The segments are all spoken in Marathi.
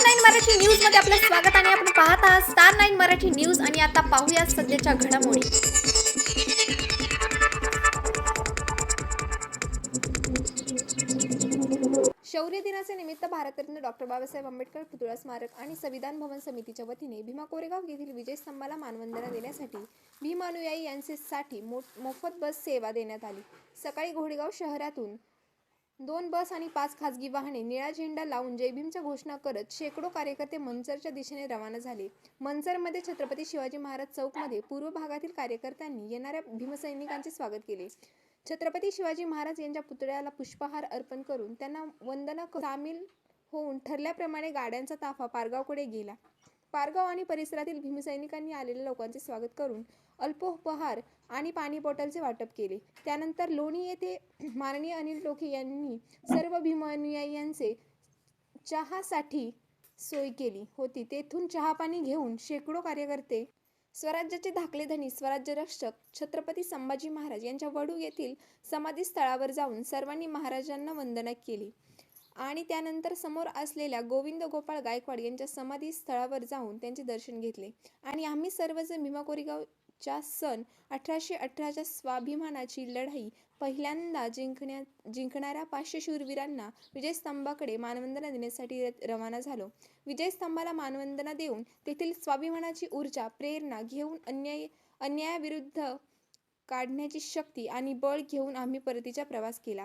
स्टार 9 मराठी न्यूज मध्ये आपलं स्वागत आणि आपण पाहत आहात स्टार 9 मराठी न्यूज आणि आता पाहूया सध्याच्या घडामोडी। शौर्य दिनाचे निमित्त भारतरत्न डॉक्टर बाबासाहेब आंबेडकर पुतळा स्मारक आणि संविधान भवन समितीच्या वतीने भीमा कोरेगाव येथील विजय स्तंभाला मानवंदना देण्यासाठी भीम अनुयायी यांच्यासाठी मोफत बस सेवा देण्यात आली। सकाळी घोडेगाव शहरातून 2 बस आणि 5 खासगी वाहने निळा झेंडा लावून जय भीमच्या घोषणा करत शेकडो कार्यकर्ते मंचरच्या दिशेने रवाना झाले। मंचरमध्ये छत्रपती शिवाजी महाराज चौकमध्ये पूर्व भागातील कार्यकर्त्यांनी येणाऱ्या भीमसैनिकांचे स्वागत केले। छत्रपती शिवाजी महाराज यांच्या पुतळ्याला पुष्पहार अर्पण करून त्यांना वंदना सामील होऊन ठरल्याप्रमाणे गाड्यांचा ताफा पारगावकडे गेला। पारगाव आणि परिसरातील भीमसैनिकांनी आलेल्या लोकांचे स्वागत करून अल्पोपहार आणि पाणी बॉटलचे वाटप केले। त्यानंतर लोणी येथे माननीय अनिल टोके यांनी सर्व भीम अनुयायींचे चहासाठी सोय केली होती। तेथून चहापाणी घेऊन शेकडो कार्यकर्ते स्वराज्याचे धाकले धनी स्वराज्य रक्षक छत्रपती संभाजी महाराज यांच्या वडू येथील समाधी स्थळावर जाऊन सर्वांनी महाराजांना वंदना केली आणि त्यानंतर समोर असलेल्या गोविंद गोपाळ गायकवाड यांच्या समाधी स्थळावर जाऊन त्यांचे दर्शन घेतले आणि आम्ही सर्वजण भीमा कोरेगावच्या सन 1818च्या स्वाभिमानाची लढाई पहिल्यांदा जिंकणाऱ्या 500 शूरवीरांना विजयस्तंभाकडे मानवंदना देण्यासाठी रवाना झालो। विजयस्तंभाला मानवंदना देऊन तेथील स्वाभिमानाची ऊर्जा प्रेरणा घेऊन अन्यायाविरुद्ध काढण्याची शक्ती आणि बळ घेऊन आम्ही परतीचा प्रवास केला।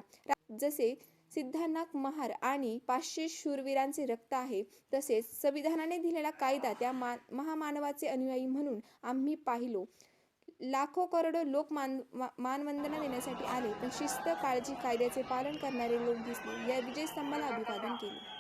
जसे सिद्धनाथ महार आणि 500 शूरवीरांचे रक्त आहे तसेच संविधानाने दिलेला कायदा त्या महामानवाचे अनुयायी म्हणून आम्ही पाहिलो। लाखो करोडो लोक मानवंदना देण्यासाठी आले पण शिस्त काळजी कायद्याचे पालन करणारे लोक दिसले। या विजयस्तंभाला अभिवादन केले।